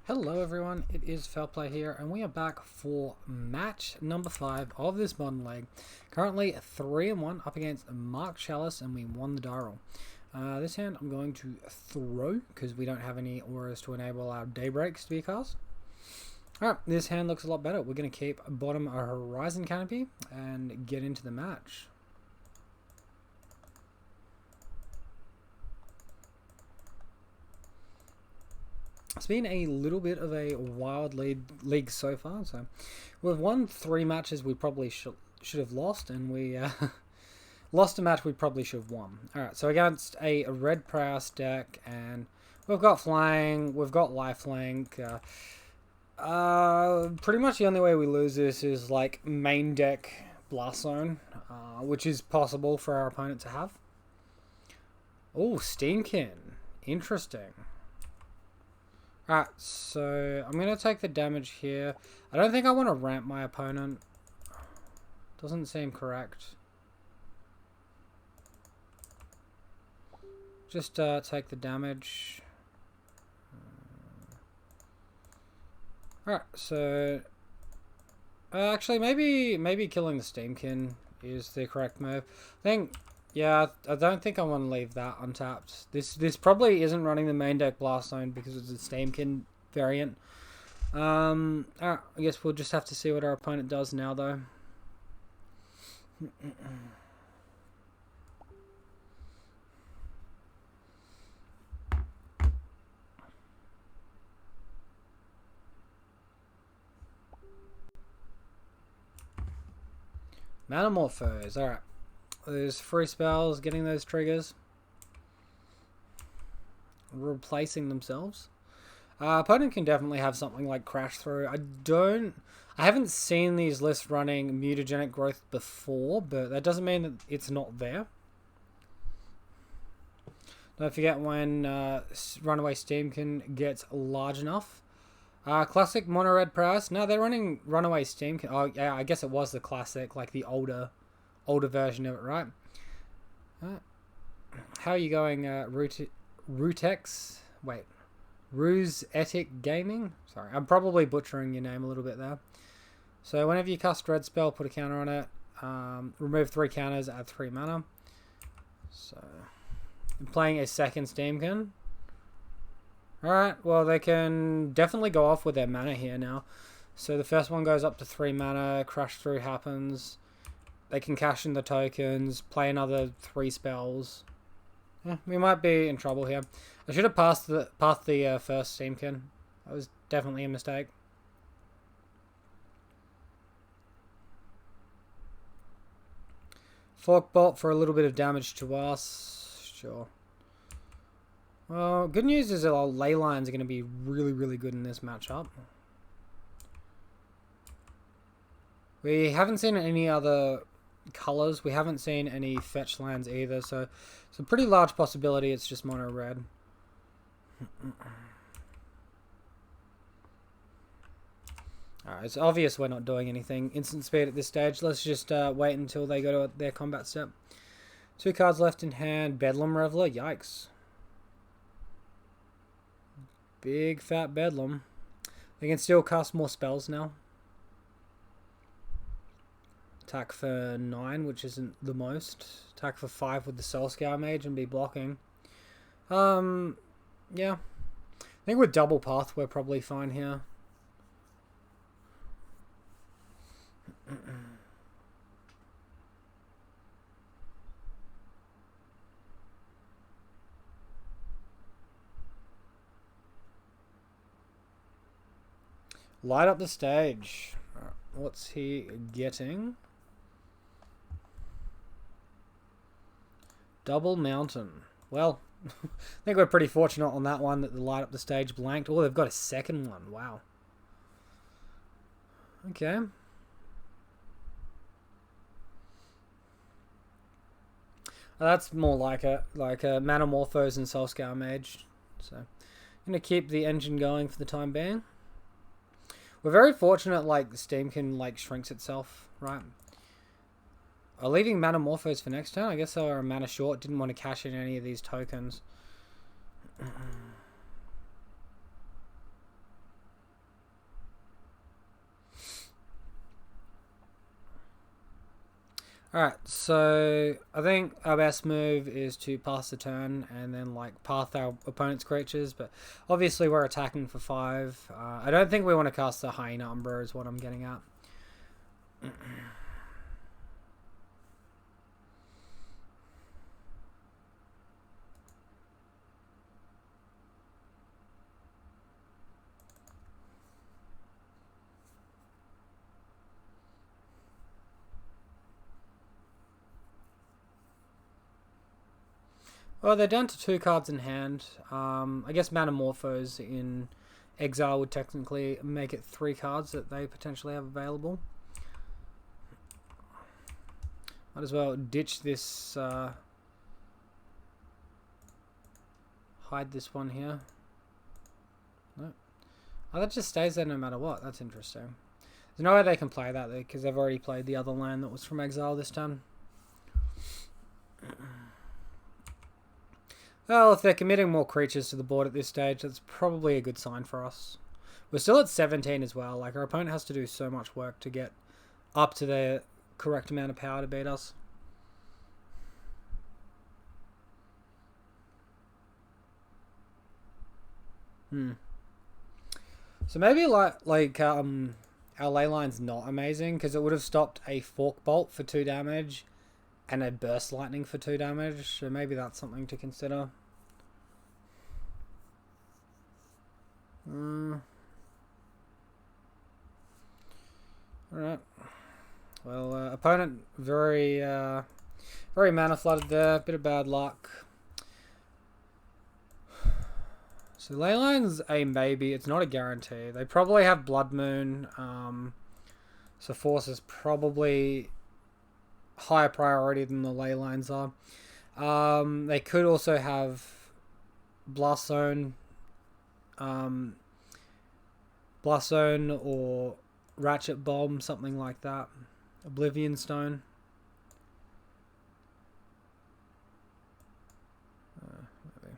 Hello everyone, it is Foul Play here, and we are back for match number 5 of this modern league. Currently 3-1 up against Mark Chalice, and we won the die roll. This hand I'm going to throw, because we don't have any auras to enable our daybreaks to be cast. Alright, this hand looks a lot better. We're going to keep bottom a Horizon Canopy, and get into the match. It's been a little bit of a wild league so far. So we've won 3 matches we probably should have lost, and we lost a match we probably should have won. Alright, so against a red Prowess deck, and we've got flying, we've got lifelink. Pretty much the only way we lose this is like main deck Blast Zone, which is possible for our opponent to have. Oh, Steamkin. Interesting. Alright, so I'm going to take the damage here. I don't think I want to ramp my opponent. Doesn't seem correct. Just take the damage. Alright, so... actually, maybe killing the Steamkin is the correct move. Yeah, I don't think I want to leave that untapped. This probably isn't running the main deck Blast Zone because it's a Steamkin variant. Alright, I guess we'll just have to see what our opponent does now, though. Metamorphose, alright. There's free spells, getting those triggers. Replacing themselves. Opponent can definitely have something like Crash Through. I haven't seen these lists running mutagenic growth before, but that doesn't mean that it's not there. Don't forget when Runaway Steamkin gets large enough. Classic Mono Red Prowess. No, they're running Runaway Steamkin. Oh yeah, I guess it was the classic, like the older version of it, right? How are you going, Rutex? Wait, Ruse Etic Gaming? Sorry, I'm probably butchering your name a little bit there. So whenever you cast Red Spell, put a counter on it. Remove 3 counters, add 3 mana. So, I'm playing a second Steamkin. Alright, well they can definitely go off with their mana here now. So the first one goes up to 3 mana, Crash Through happens. They can cash in the tokens, play another 3 spells. Yeah, we might be in trouble here. I should have passed the first Steamkin. That was definitely a mistake. Forkbolt for a little bit of damage to us. Sure. Well, good news is that our ley lines are going to be really good in this matchup. We haven't seen any other colors. We haven't seen any fetch lands either, so it's a pretty large possibility it's just mono red. Alright, it's obvious we're not doing anything instant speed at this stage. Let's just wait until they go to their combat step. 2 cards left in hand. Bedlam Reveler, yikes. Big fat Bedlam. They can still cast more spells now. Attack for 9, which isn't the most. Attack for 5 with the Soul Scour Mage and be blocking. Yeah. I think with double path we're probably fine here. Light up the stage. What's he getting? Double Mountain. Well, I think we're pretty fortunate on that one that the light up the stage blanked. Oh, they've got a second one. Wow. Okay. That's more like a Metamorphose and Soul Scour Mage. So, I'm going to keep the engine going for the time being. We're very fortunate, like, the Steamkin, like, shrinks itself, right? Leaving Metamorphose for next turn. I guess they were a mana short. Didn't want to cash in any of these tokens. Alright, so I think our best move is to pass the turn and then like path our opponent's creatures, but obviously we're attacking for 5. I don't think we want to cast the Hyena Umbra is what I'm getting at. Well, they're down to 2 cards in hand. I guess Manamorphose in Exile would technically make it 3 cards that they potentially have available. Might as well ditch this, hide this one here. No. Oh, that just stays there no matter what. That's interesting. There's no way they can play that though, because they've already played the other land that was from Exile this time. Well, if they're committing more creatures to the board at this stage, that's probably a good sign for us. We're still at 17 as well. Like, our opponent has to do so much work to get up to the correct amount of power to beat us. So maybe our Leyline's not amazing, because it would have stopped a Fork Bolt for 2 damage and a Burst Lightning for 2 damage, so maybe that's something to consider. Alright. Well, opponent very mana flooded there, bit of bad luck. So Leyline's a maybe, it's not a guarantee. They probably have Blood Moon, so Force is probably higher priority than the Leylines are. They could also have Blast Zone or Ratchet Bomb, something like that. Oblivion Stone. Maybe.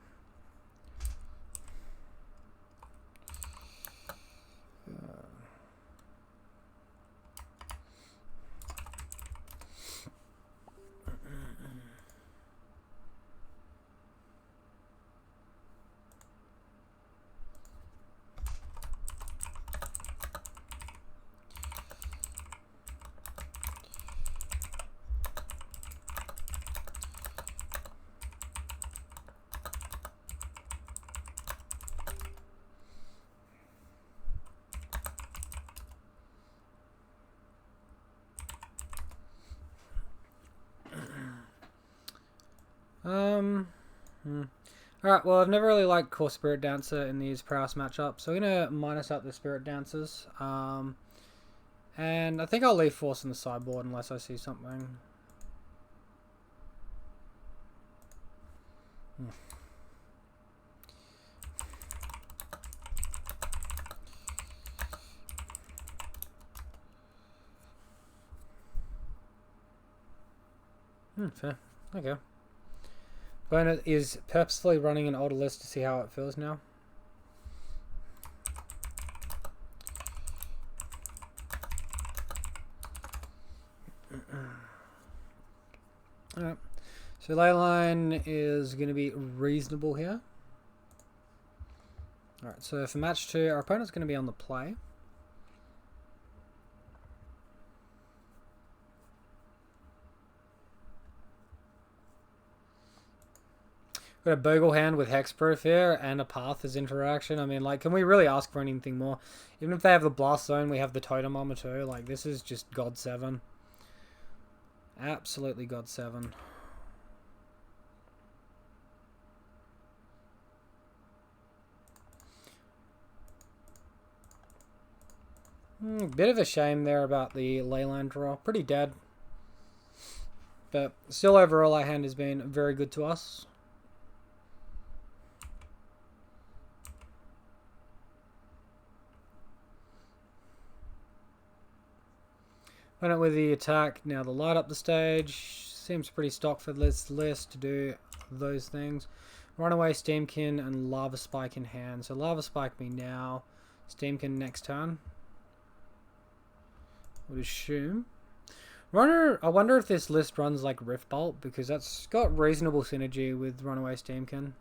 Alright, well, I've never really liked Core Spirit Dancer in these Prowess matchups, so I'm going to minus out the Spirit Dancers. And I think I'll leave Force in the sideboard unless I see something. Fair. Okay. Opponent is purposefully running an older list to see how it feels now. Alright. So Leyline is going to be reasonable here. Alright, so for match 2, our opponent's going to be on the play. Got a Bogle hand with Hexproof here and a Path as interaction. I mean, like, can we really ask for anything more? Even if they have the Blast Zone, we have the Totem Armor too. Like, this is just God 7. Absolutely God 7. Bit of a shame there about the Leyline draw. Pretty dead. But still, overall, our hand has been very good to us. Went up with the attack. Now the light up the stage. Seems pretty stock for this list to do those things. Runaway, Steamkin, and Lava Spike in hand. So Lava Spike me now. Steamkin next turn. Would assume. I wonder if this list runs like Rift Bolt, because that's got reasonable synergy with Runaway Steamkin.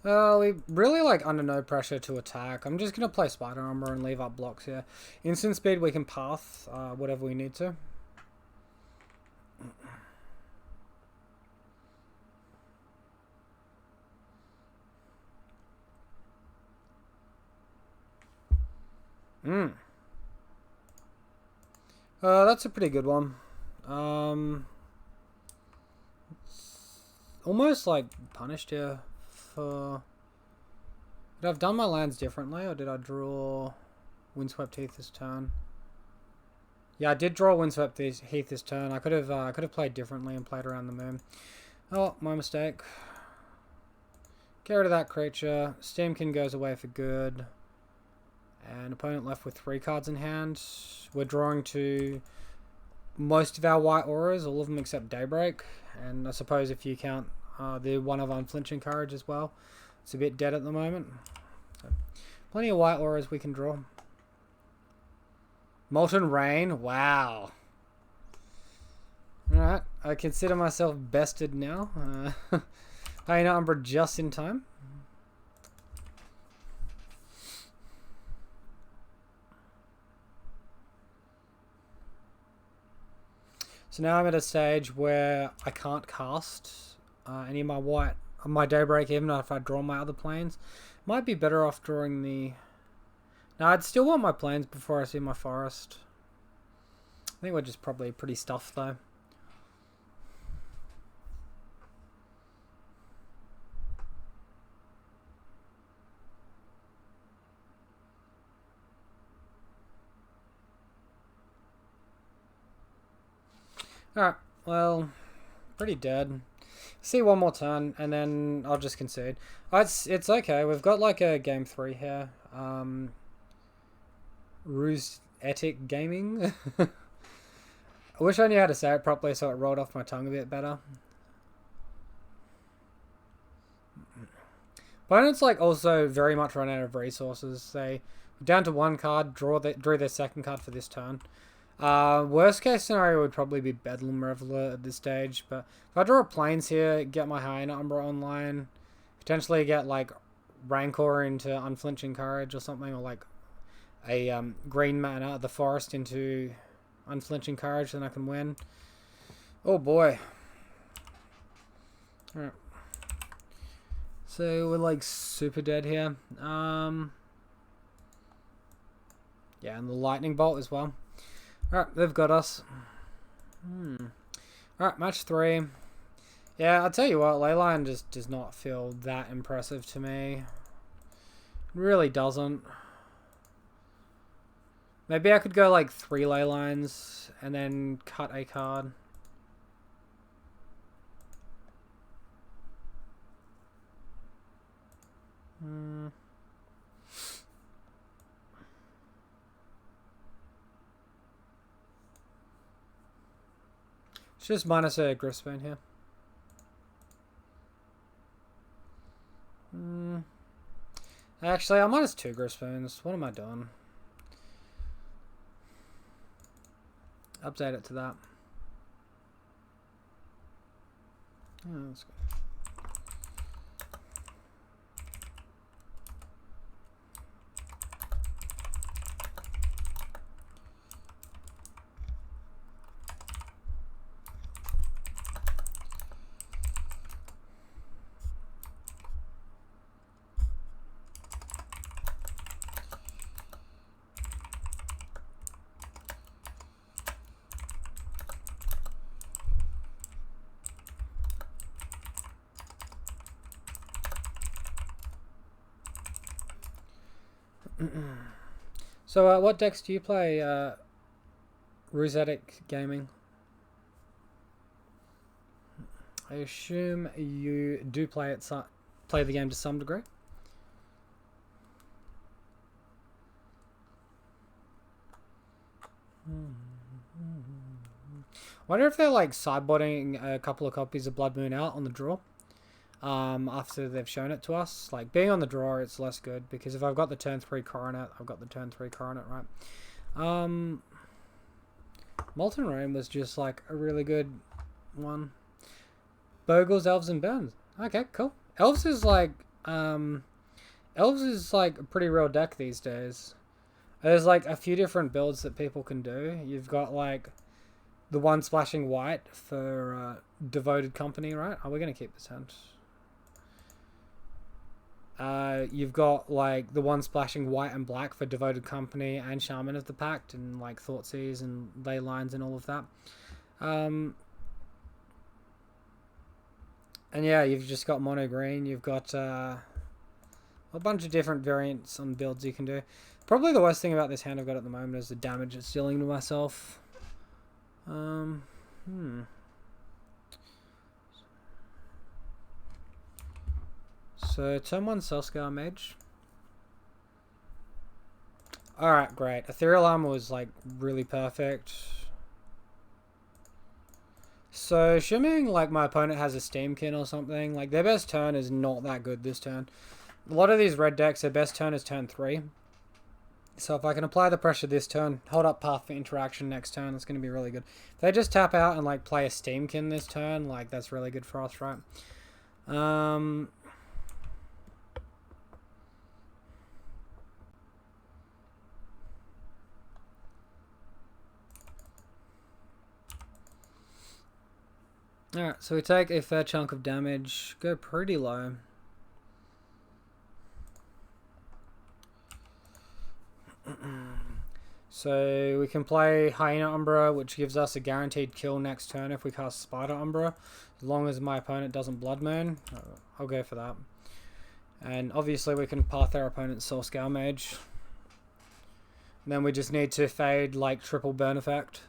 We really like under no pressure to attack. I'm just going to play Spider Armor and leave up blocks here. Instant speed, we can path whatever we need to. That's a pretty good one. Almost like punished here for... Did I have done my lands differently, or did I draw Windswept Heath this turn? Yeah, I did draw Windswept Heath this turn. I could have played differently and played around the moon. Oh, my mistake. Get rid of that creature. Steamkin goes away for good. And opponent left with 3 cards in hand. We're drawing to most of our white auras, all of them except Daybreak. And I suppose if you count the one of Unflinching Courage as well, it's a bit dead at the moment. So, plenty of white auras we can draw. Molten Rain, wow. Alright, I consider myself bested now. Hyena Umbra just in time. So now I'm at a stage where I can't cast any of my Daybreak, even if I draw my other planes. Might be better off drawing the... Now, I'd still want my planes before I see my forest. I think we're just probably pretty stuffed, though. Alright, well, pretty dead. See one more turn, and then I'll just concede. It's okay, we've got like a game 3 here. Ruse Etic Gaming. I wish I knew how to say it properly so it rolled off my tongue a bit better. Opponents like also very much run out of resources. They down to 1 card, drew their second card for this turn. Worst case scenario would probably be Bedlam Reveler at this stage, but if I draw planes here, get my Hyena Umbra online, potentially get like Rancor into Unflinching Courage or something, or like a green mana, the forest into Unflinching Courage, then I can win. Oh boy. Alright. So we're like super dead here. Yeah, and the Lightning Bolt as well. Alright, they've got us. Alright, match 3. Yeah, I'll tell you what, Leyline just does not feel that impressive to me. It really doesn't. Maybe I could go like 3 Leylines and then cut a card. It's just minus a Griffspoon here. Actually, I minus 2 Griffspoons. What am I doing? Update it to that. Oh, that's good. So, what decks do you play, Rosetic Gaming? I assume you do play the game to some degree. Wonder if they're like sideboarding a couple of copies of Blood Moon out on the draw. After they've shown it to us. Like, being on the draw, it's less good, because if I've got the turn 3 Coronet, I've got the turn 3 Coronet, right? Molten Rain was just like a really good one. Bogles, Elves, and Burns. Okay, cool. Elves is like a pretty real deck these days. There's like a few different builds that people can do. You've got like the one splashing white for Devoted Company, right? Oh, we're gonna keep this hand. You've got like the one splashing white and black for Devoted Company and Shaman of the Pact, and like Thoughtseize and Ley Lines and all of that. And yeah, you've just got mono green. You've got a bunch of different variants on builds you can do. Probably the worst thing about this hand I've got at the moment is the damage it's dealing to myself. So, turn 1 Cellscar Mage. Alright, great. Ethereal Armor was like really perfect. So, assuming like my opponent has a Steamkin or something, like their best turn is not that good this turn. A lot of these red decks, their best turn is turn 3. So if I can apply the pressure this turn, hold up Path for Interaction next turn, that's going to be really good. If they just tap out and like play a Steamkin this turn, like that's really good for us, right? Alright, so we take a fair chunk of damage, go pretty low. So we can play Hyena Umbra, which gives us a guaranteed kill next turn if we cast Spider Umbra, as long as my opponent doesn't Blood Moon. I'll go for that. And obviously we can path our opponent's Soulscale Mage. And then we just need to fade like triple burn effect.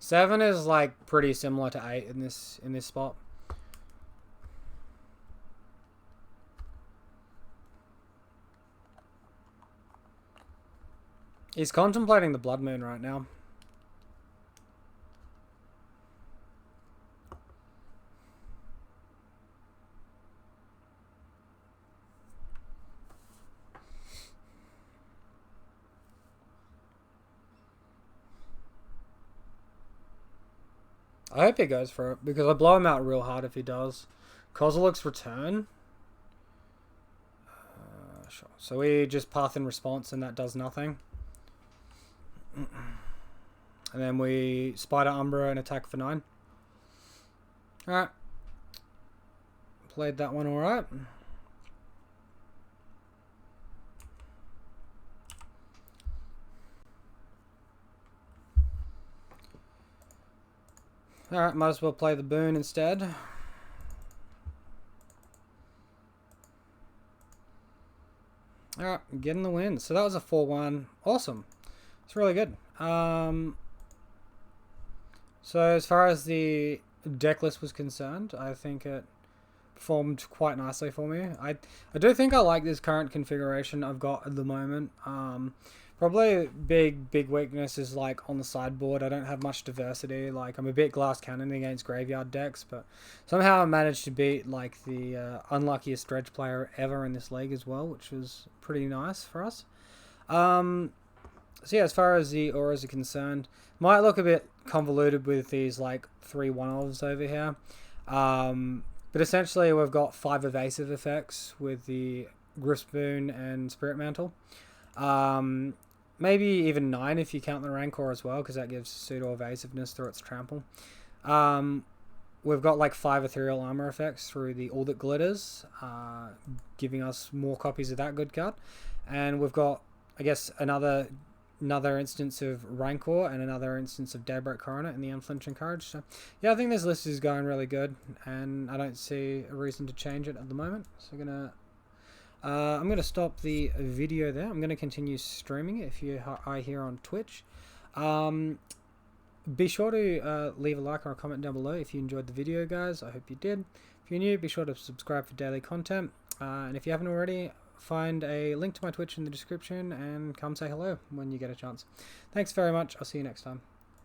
Seven is like pretty similar to 8 in this spot. He's contemplating the Blood Moon right now. I hope he goes for it, because I blow him out real hard if he does. Kozilek's Return. Sure. So we just path in response and that does nothing. And then we Spider Umbra and attack for 9. Alright. Played that one alright. Alright, might as well play the boon instead. Alright, getting the win. So that was a 4-1. Awesome. It's really good. So as far as the deck list was concerned, I think it performed quite nicely for me. I do think I like this current configuration I've got at the moment. Probably big weakness is like on the sideboard. I don't have much diversity. Like I'm a bit glass cannon against graveyard decks, but somehow I managed to beat like the unluckiest dredge player ever in this league as well, which was pretty nice for us. So yeah, as far as the auras are concerned, might look a bit convoluted with these like 3 one-offs over here. But essentially we've got 5 evasive effects with the Grist Boon and Spirit Mantle. Maybe even 9 if you count the Rancor as well, because that gives pseudo-evasiveness through its trample. We've got like 5 ethereal armor effects through the All That Glitters, giving us more copies of that good card. And we've got, I guess, another instance of Rancor and another instance of Daybreak Coronet in the Unflinching Courage. So yeah, I think this list is going really good, and I don't see a reason to change it at the moment. So I'm going to stop the video there. I'm going to continue streaming it if you are here on Twitch. Be sure to leave a like or a comment down below if you enjoyed the video, guys. I hope you did. If you're new, be sure to subscribe for daily content. And if you haven't already, find a link to my Twitch in the description and come say hello when you get a chance. Thanks very much. I'll see you next time.